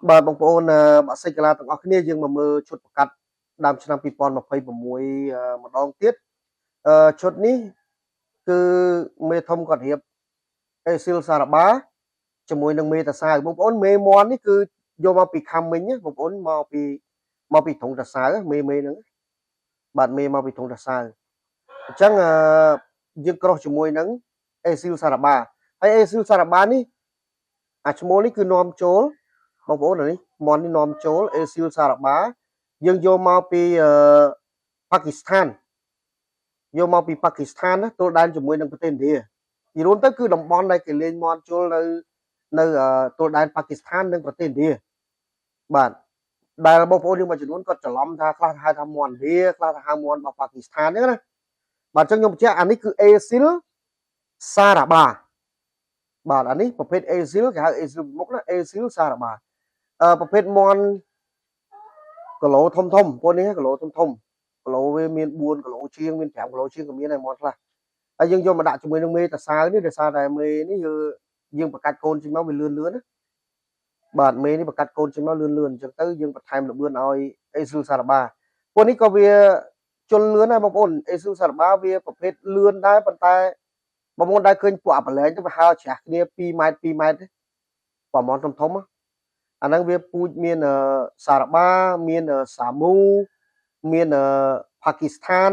បាទបងប្អូនបាក់សិកាឡាទាំងអស់គ្នាយើងមកមើលឈុតប្រកាសដើមឆ្នាំ2026ម្ដងទៀតឈុតនេះគឺមេធំគាត់រៀបអេស៊ីលសារបាជាមួយនឹងមេតាសាវបងប្អូនមេមន់នេះគឺយកមកពីខាំមិញបងប្អូនមកពីត្រង់តាសាវមេហ្នឹងបាទមេមកពីត្រង់តាសាវអញ្ចឹងយើងក្រោះជាមួយនឹងអេស៊ីលសារបាហើយអេស៊ីលសារបានេះអាឈ្មោះនេះគឺនាំចូលបងប្អូននេះមន់នេះនាំចូលអេស៊ីលសារបាយើងយកមកពីប៉ាគីស្ថានយកមកពីប៉ាគីស្ថានណាទល់ដែនជាមួយនឹងប្រទេសឥណ្ឌាពីរួមទៅគឺតំបន់ដែលគេលេងមន់ជុលនៅទល់ដែនប៉ាគីស្ថាននិងប្រទេសឥណ្ឌាបាទដែលបងប្អូនយើងមួយចំនួនគាត់ច្រឡំថាខ្លះហៅថាមន់ឥណ្ឌាខ្លះថាហៅមន់របស់ប៉ាគីស្ថានហ្នឹងណាបាទអញ្ចឹងខ្ញុំបញ្ជាក់អានេះគឺអេស៊ីលសារបាបាទអានេះប្រភេទអេស៊ីលគេហៅអេស៊ីលមុខណាអេស៊ីលសារបាប្រភេទមន់គីឡូធំពួកនេះគីឡូធំគីឡូវាមាន4គីឡូជាងមាន5គីឡូជាងក៏មានដែរមន់ខ្លះហើយយើងយកមកដាក់ជាមួយនឹងមេតាសាវនេះដោយសារតែមេនេះយើងបង្កាត់កូនចេញមកវាលឿនណាបាទមេនេះបង្កាត់កូនចេញមកលឿនអញ្ចឹងទៅយើងបន្ថែមលបឿនឲ្យអេស៊ូសារបាពួកនេះក៏វាជន់លឿនដែរបងប្អូនអេស៊ូសារបាវាប្រភេទលឿនដែរប៉ុន្តែបងប្អូនដែរឃើញពួកអាប្រឡែងទៅវាហើរច្រាស់គ្នា2ម៉ែត្រ2ម៉ែត្រប្រមាណធំអាហ្នឹងវាពូជមានសារបាមានសាមូមានប៉ាគីស្ថាន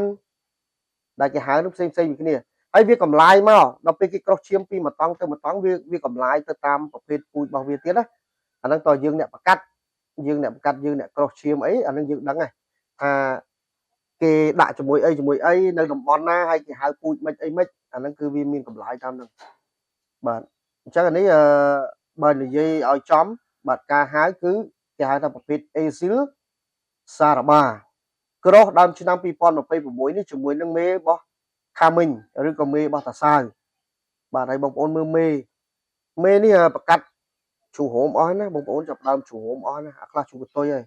ដែលគេហៅនឹងផ្សេងពីគ្នាហើយវាកម្លាយមកដល់ពេលគេក្រោះឈាមពីមួយតង់ទៅមួយតង់វាកម្លាយទៅតាមប្រភេទពូជរបស់វាទៀតណាអាហ្នឹងតើយើងអ្នកប្រកាត់យើងអ្នកក្រោះឈាមអីអាហ្នឹងយើងដឹងហើយថាគេដាក់ជាមួយអីនៅតំបន់ណាហើយគេហៅពូជមិនអីមិនអាហ្នឹងគឺវាមានកម្លាយតាមហ្នឹងបាទអញ្ចឹងអានេះបើនិយាយឲ្យចំបាទការហៅគឺគេហៅថាប្រភេទអេស៊ីលសារបាក្រោះដើមឆ្នាំ2026នេះជាមួយនឹងមេរបស់ខាមិញឬក៏មេរបស់តាសាវបាទហើយបងប្អូនមើលមេនេះប្រកាត់ជ្រូហោមអស់ណាបងប្អូនចាប់ដើមជ្រូហោមអស់ណាអាខ្លះជ្រូកតុយហើយ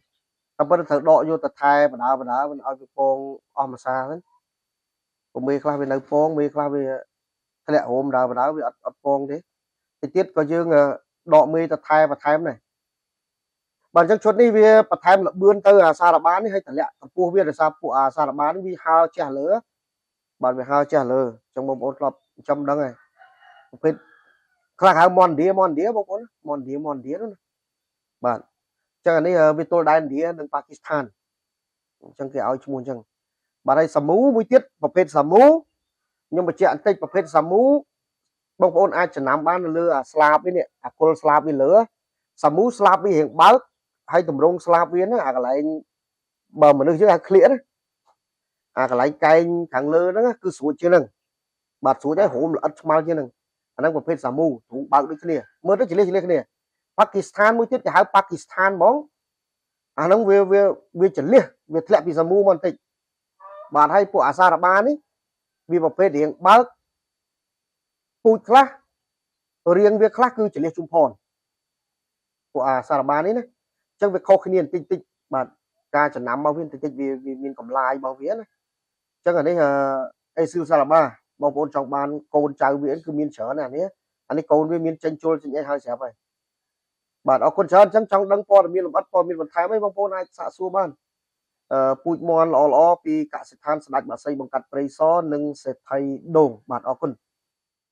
តែប៉ុន្តែត្រូវដកយកទៅថែបដាមិនឲ្យវាពងអស់មួយសាហ្នឹងព្រោះមេខ្លះវានៅពងមេខ្លះវាធ្លាក់រោមដើវាអត់ពងទេតិចទៀតក៏យើងដកមេទៅថែបន្ថែមដែរបាទអញ្ចឹងឈុតនេះវាបន្ថែមលបឿនទៅអាសារបានេះឲ្យតម្លាក់កម្ពស់វាដោយសារពួកអាសារបានេះវាហើរចេះលើបាទវាហើរចេះលើអញ្ចឹងបងប្អូនធ្លាប់ចាំដឹងហើយប្រភេទខ្លះហៅមន់ឥណ្ឌាបងប្អូនមន់ឥណ្ឌានោះណាបាទអញ្ចឹងអានេះវាទល់ដែនឥណ្ឌានិងប៉ាគីស្ថានអញ្ចឹងគេឲ្យឈ្មោះអញ្ចឹងបាទហើយសាមូមួយទៀតប្រភេទសាមូខ្ញុំបញ្ជាក់បន្តិចប្រភេទសាមូបងប្អូនអាចចំណាំបាននៅលើអាស្លាបនេះអាគល់ស្លាបវាលើសាមូស្លាបវារៀងបើកហើយតម្រងស្លាបវាហ្នឹងអាកន្លែងបើមនុស្សយើងអាក្លៀកណាអាកន្លែងកែងខាងលើហ្នឹងគឺស្រួចជាងហ្នឹងបាទស្រួចហើយរោមល្អិតឆ្មៅជាងហ្នឹងអាហ្នឹងប្រភេទសាមូទ្រូងបើកដូចគ្នាមើលទៅឆ្លៀសគ្នាប៉ាគីស្ថានមួយទៀតគេហៅប៉ាគីស្ថានហ្មងអាហ្នឹងវាឆ្លៀសវាធ្លាក់ពីសាមូមកបន្តិចបាទហើយពួកអាសារបានេះវាប្រភេទរៀងបើកពូជខ្លះរៀងវាខ្លះគឺឆ្លៀសជុំផនពួកអាសារបានេះណាអញ្ចឹងវាខុសគ្នាបន្តិចបាទការចំណាំរបស់វាបន្តិចវាមានកម្លាយរបស់វាណាអញ្ចឹងអានេះអេស៊ីលសារបាបងប្អូនចង់បានកូនចៅវាគឺមានច្រើនណាស់អានេះកូនវាមានចេញជុលចេញអីហើយស្រាប់ហើយបាទអរគុណច្រើនអញ្ចឹងចង់ដឹងព័ត៌មានលម្អិតព័ត៌មានបន្ថែមអីបងប្អូនអាចសាកសួរបានពូជមន់ល្អពីកសិដ្ឋានស្ដេចបាសីបង្កាត់ព្រៃសរនិងសេដ្ឋីដូងបាទអរគុណ